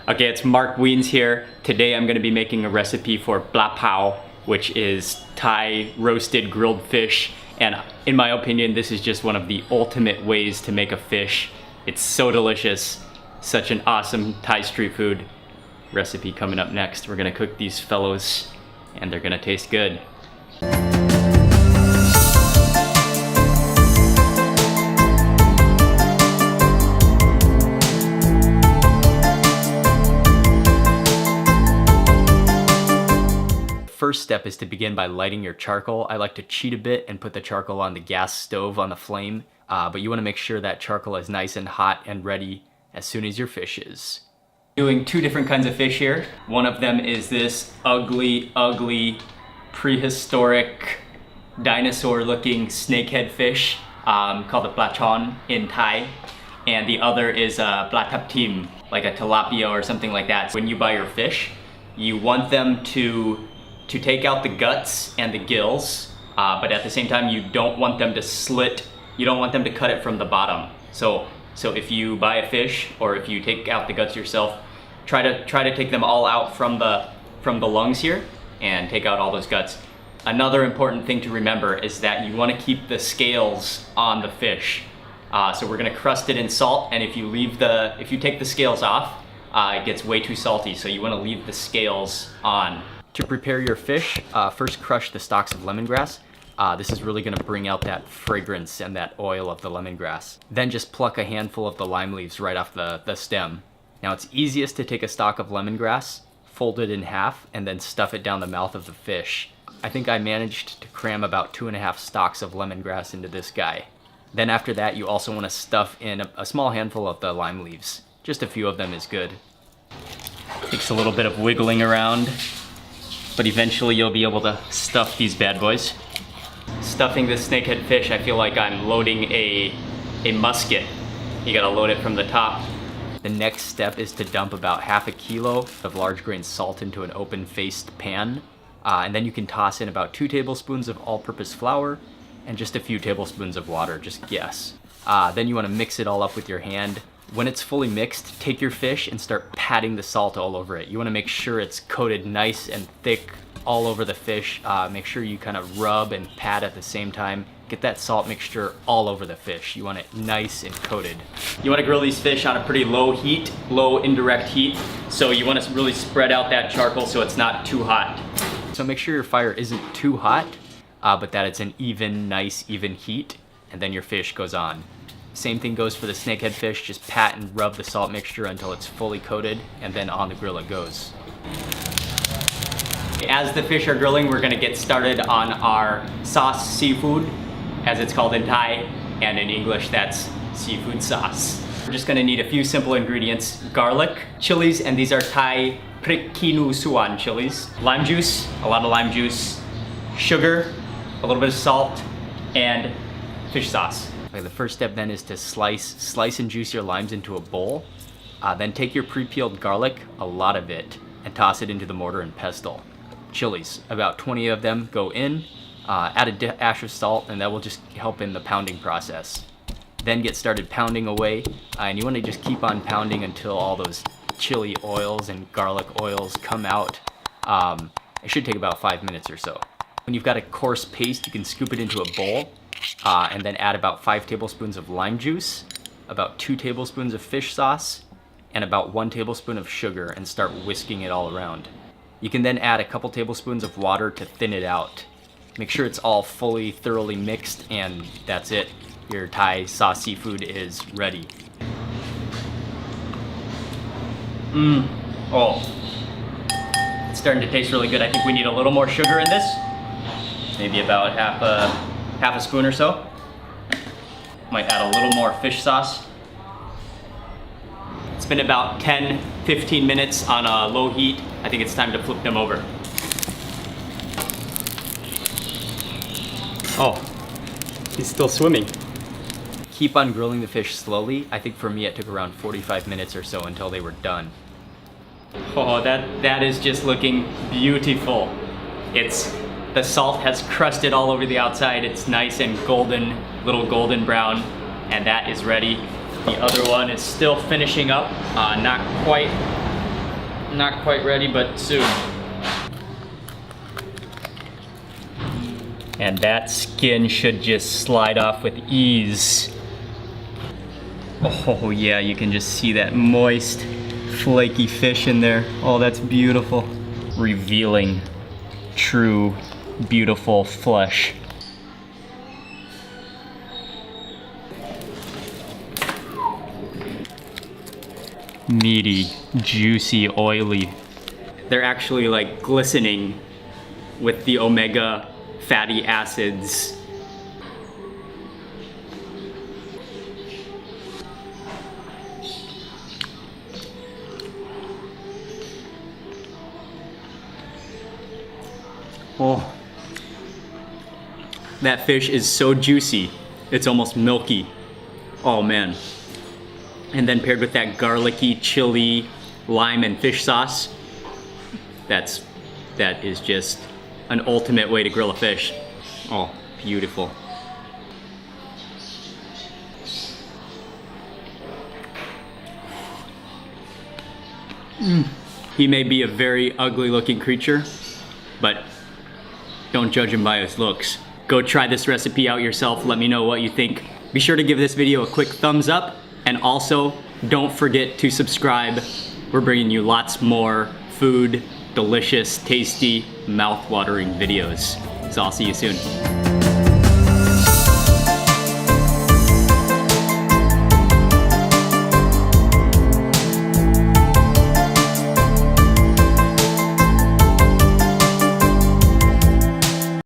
Okay, it's Mark Wiens here. Today I'm going to be making a recipe for Pla Pao, which is Thai roasted grilled fish. And in my opinion, this is just one of the ultimate ways to make a fish. It's so delicious. Such an awesome Thai street food recipe coming up next. We're going to cook these fellows and they're going to taste good. First step is to begin by lighting your charcoal. I like to cheat a bit and put the charcoal on the gas stove on the flame, but you want to make sure that charcoal is nice and hot and ready as soon as your fish is. Doing two different kinds of fish here. One of them is this ugly prehistoric dinosaur looking snakehead fish called the Pla Chon in Thai, and the other is Pla Tap Tim, like a tilapia or something like that. When you buy your fish, you want them to take out the guts and the gills, but at the same time you don't want them to slit, you don't want them to cut it from the bottom. So if you buy a fish or if you take out the guts yourself, try to take them all out from the lungs here and take out all those guts. Another important thing to remember is that you want to keep the scales on the fish. So we're going to crust it in salt, and if you take the scales off, it gets way too salty, so you want to leave the scales on. To prepare your fish, first crush the stalks of lemongrass. This is really going to bring out that fragrance and that oil of the lemongrass. Then just pluck a handful of the lime leaves right off the stem. Now it's easiest to take a stalk of lemongrass, fold it in half, and then stuff it down the mouth of the fish. I think I managed to cram about 2.5 stalks of lemongrass into this guy. Then after that, you also want to stuff in a small handful of the lime leaves. Just a few of them is good. Takes a little bit of wiggling around, but eventually you'll be able to stuff these bad boys. Stuffing this snakehead fish, I feel like I'm loading a musket. You gotta load it from the top. The next step is to dump about ½ kilo of large grain salt into an open-faced pan. And then you can toss in about 2 tablespoons of all-purpose flour and just a few tablespoons of water, just guess. Then you wanna mix it all up with your hand. When it's fully mixed, take your fish and start patting the salt all over it. You want to make sure it's coated nice and thick all over the fish. Make sure you kind of rub and pat at the same time. Get that salt mixture all over the fish. You want it nice and coated. You want to grill these fish on a pretty low heat, low indirect heat. So you want to really spread out that charcoal so it's not too hot. So make sure your fire isn't too hot, but that it's an nice even heat, and then your fish goes on. Same thing goes for the snakehead fish. Just pat and rub the salt mixture until it's fully coated, and then on the grill it goes. As the fish are grilling, we're gonna get started on our sauce seafood, as it's called in Thai, and in English that's seafood sauce. We're just gonna need a few simple ingredients: garlic, chilies, and these are Thai prik kinu suan chilies, lime juice, a lot of lime juice, sugar, a little bit of salt, and fish sauce. Okay, the first step then is to slice and juice your limes into a bowl. Then take your pre-peeled garlic, a lot of it, and toss it into the mortar and pestle. Chilies, about 20 of them go in. Add a dash of salt, and that will just help in the pounding process. Then get started pounding away, and you want to just keep on pounding until all those chili oils and garlic oils come out. It should take about 5 minutes or so. When you've got a coarse paste, you can scoop it into a bowl. And then add about 5 tablespoons of lime juice, about 2 tablespoons of fish sauce, and about 1 tablespoon of sugar, and start whisking it all around. You can then add a couple tablespoons of water to thin it out. Make sure it's all thoroughly mixed, and that's it. Your Thai sauce seafood is ready. Oh, it's starting to taste really good. I think we need a little more sugar in this. Maybe about half a spoon or so. Might add a little more fish sauce. It's been about 10-15 minutes on a low heat. I think it's time to flip them over. Oh, he's still swimming. Keep on grilling the fish slowly. I think for me it took around 45 minutes or so until they were done. Oh, that is just looking beautiful. The salt has crusted all over the outside. It's nice and golden, little golden brown, and that is ready. The other one is still finishing up, not quite Not quite ready, but soon. And that skin should just slide off with ease. Oh yeah, you can just see that moist, flaky fish in there. Oh, that's beautiful. Revealing true, beautiful flesh. Meaty, juicy, oily. They're actually like glistening with the omega fatty acids. Oh, that fish is so juicy. It's almost milky. Oh man. And then paired with that garlicky, chili, lime, and fish sauce, that is just an ultimate way to grill a fish. Oh, beautiful. He may be a very ugly looking creature, but don't judge him by his looks. Go try this recipe out yourself. Let me know what you think. Be sure to give this video a quick thumbs up, and also don't forget to subscribe. We're bringing you lots more food, delicious, tasty, mouth-watering videos. So I'll see you soon.